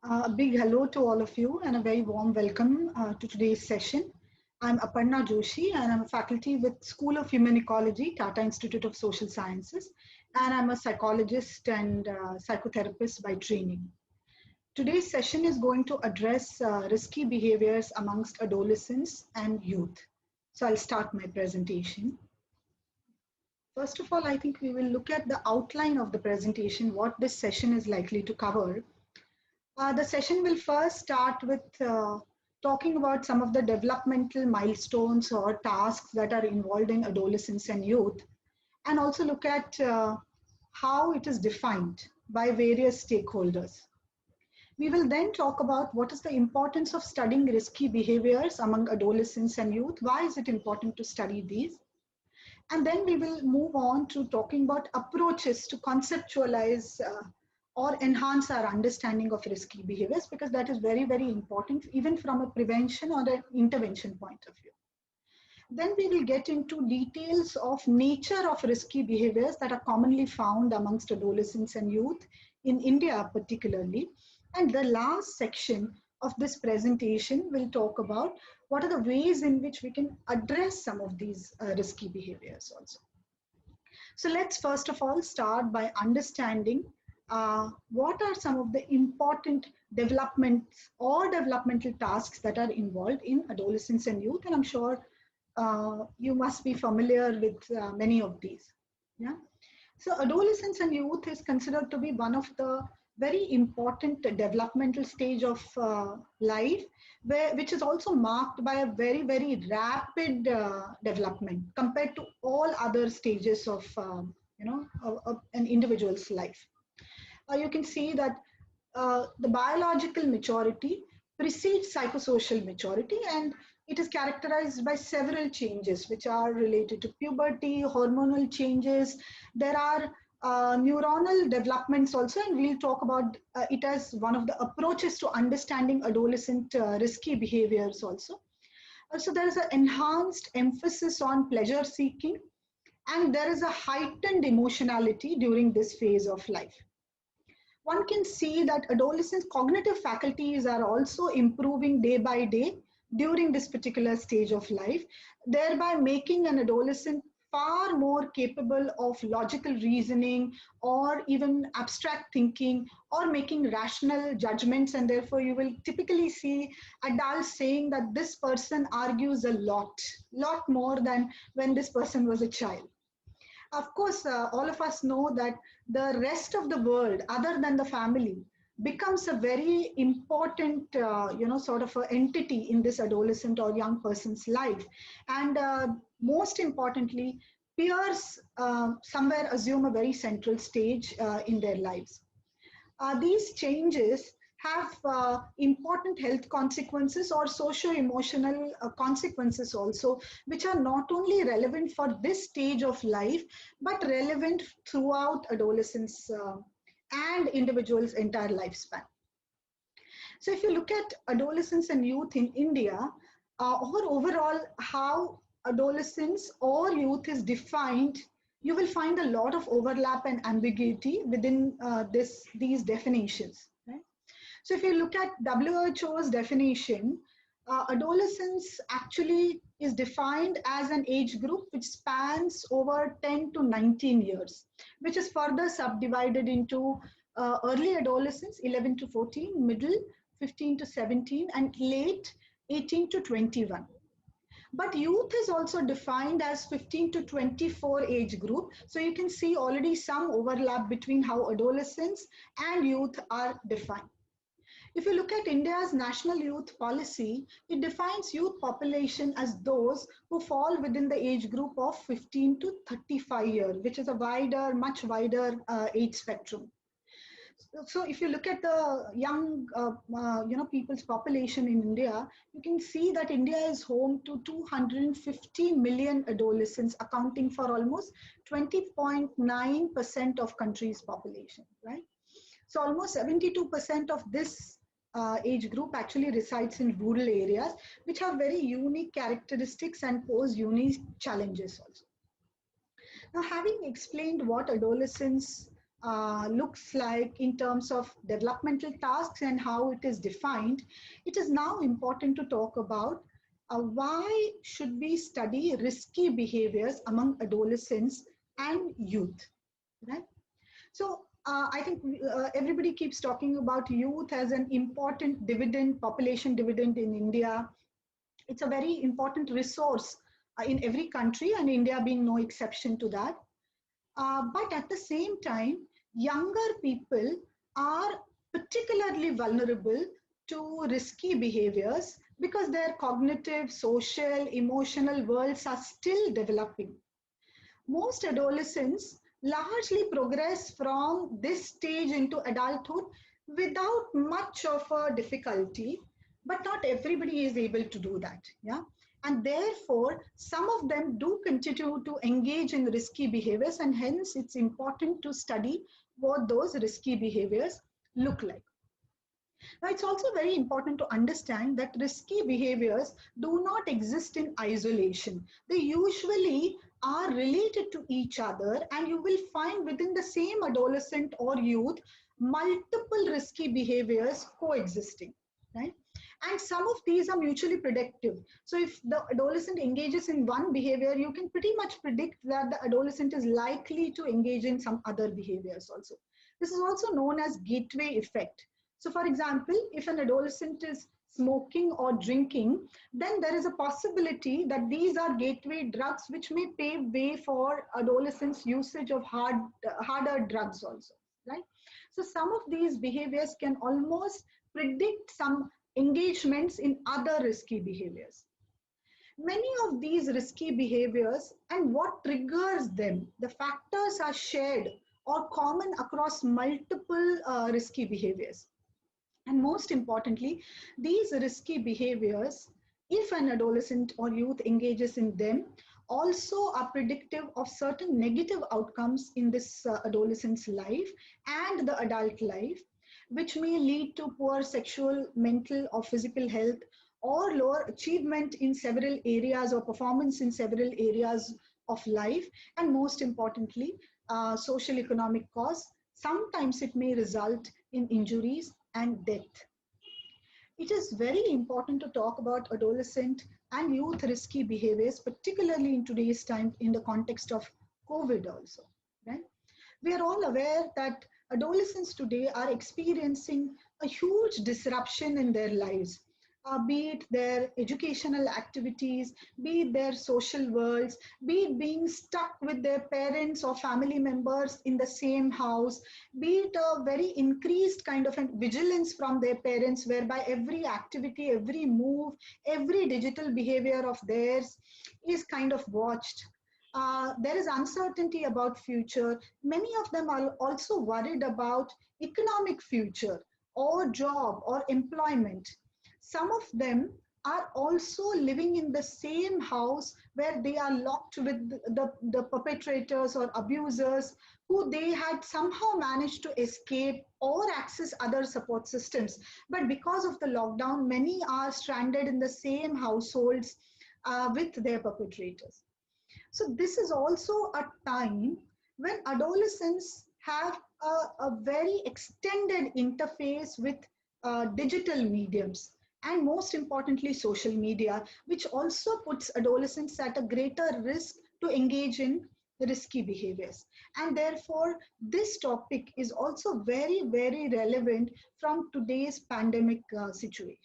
A big hello to all of you and a very warm welcome to today's session. I'm Aparna Joshi and I'm a faculty with School of Human Ecology, Tata Institute of Social Sciences, and I'm a psychologist and psychotherapist by training. Today's session is going to address risky behaviors amongst adolescents and youth. So I'll start my presentation. First of all, I think we will look at the outline of the presentation, what this session is likely to cover. The session will first start with talking about some of the developmental milestones or tasks that are involved in adolescence and youth, and also look at how it is defined by various stakeholders. We will then talk about what is the importance of studying risky behaviors among adolescents and youth. Why is it important to study these? And then we will move on to talking about approaches to conceptualize or enhance our understanding of risky behaviors, because that is very, very important, even from a prevention or an intervention point of view. Then we will get into details of nature of risky behaviors that are commonly found amongst adolescents and youth in India particularly. And the last section of this presentation will talk about what are the ways in which we can address some of these risky behaviors also. So let's first of all start by understanding what are some of the important developments or developmental tasks that are involved in adolescence and youth. And I'm sure you must be familiar with many of these. Yeah. So adolescence and youth is considered to be one of the very important developmental stage of life, which is also marked by a very, very rapid development compared to all other stages of, of an individual's life. You can see that the biological maturity precedes psychosocial maturity, and it is characterized by several changes which are related to puberty, hormonal changes. There are neuronal developments also, and we'll talk about it as one of the approaches to understanding adolescent risky behaviors also. So there is an enhanced emphasis on pleasure seeking, and there is a heightened emotionality during this phase of life. One can see that adolescents' cognitive faculties are also improving day by day during this particular stage of life, thereby making an adolescent far more capable of logical reasoning or even abstract thinking or making rational judgments. And therefore, you will typically see adults saying that this person argues a lot more than when this person was a child. Of course, all of us know that the rest of the world, other than the family, becomes a very important, sort of an entity in this adolescent or young person's life. And most importantly, peers somewhere assume a very central stage in their lives. These changes have important health consequences or socio-emotional consequences also, which are not only relevant for this stage of life, but relevant throughout adolescence and individuals' entire lifespan. So if you look at adolescence and youth in India, or overall how adolescence or youth is defined, you will find a lot of overlap and ambiguity within these definitions. Right? So if you look at WHO's definition, adolescence actually is defined as an age group which spans over 10 to 19 years, which is further subdivided into early adolescence, 11 to 14, middle, 15 to 17, and late, 18 to 21. But youth is also defined as 15 to 24 age group. So you can see already some overlap between how adolescents and youth are defined. If you look at India's national youth policy, it defines youth population as those who fall within the age group of 15 to 35 years, which is a wider, much wider age spectrum. So if you look at the young, people's population in India, you can see that India is home to 250 million adolescents, accounting for almost 20.9% of country's population, right? So almost 72% of this age group actually resides in rural areas, which have very unique characteristics and pose unique challenges also. Now, having explained what adolescence looks like in terms of developmental tasks and how it is defined, it is now important to talk about why should we study risky behaviors among adolescents and youth, right? So I think everybody keeps talking about youth as an important dividend, population dividend in India. It's a very important resource in every country, and India being no exception to that. But at the same time, younger people are particularly vulnerable to risky behaviors because their cognitive, social, emotional worlds are still developing. Most adolescents largely progress from this stage into adulthood without much of a difficulty, but not everybody is able to do that. Yeah. And therefore, some of them do continue to engage in risky behaviors, and hence it's important to study what those risky behaviors look like. Now, it's also very important to understand that risky behaviors do not exist in isolation. They usually are related to each other, and you will find within the same adolescent or youth multiple risky behaviors coexisting, right? And some of these are mutually predictive. So if the adolescent engages in one behavior, you can pretty much predict that the adolescent is likely to engage in some other behaviors also. This is also known as gateway effect. So for example, if an adolescent is smoking or drinking, then there is a possibility that these are gateway drugs which may pave way for adolescents' usage of harder drugs also, right? So some of these behaviors can almost predict some engagements in other risky behaviors. Many of these risky behaviors and what triggers them, the factors are shared or common across multiple risky behaviors. And most importantly, these risky behaviors, if an adolescent or youth engages in them, also are predictive of certain negative outcomes in this adolescent's life and the adult life, which may lead to poor sexual, mental, or physical health, or lower achievement in several areas or performance in several areas of life, and most importantly, social economic costs. Sometimes it may result in injuries and death. It is very important to talk about adolescent and youth risky behaviors, particularly in today's time in the context of COVID also, right? We are all aware that adolescents today are experiencing a huge disruption in their lives, be it their educational activities, be it their social worlds, be it being stuck with their parents or family members in the same house, be it a very increased kind of vigilance from their parents, whereby every activity, every move, every digital behavior of theirs is kind of watched. There is uncertainty about future. Many of them are also worried about economic future or job or employment. Some of them are also living in the same house where they are locked with the perpetrators or abusers who they had somehow managed to escape or access other support systems. But because of the lockdown, many are stranded in the same households with their perpetrators. So this is also a time when adolescents have a very extended interface with digital mediums, and most importantly social media, which also puts adolescents at a greater risk to engage in risky behaviors. And therefore this topic is also very, very relevant from today's pandemic situation.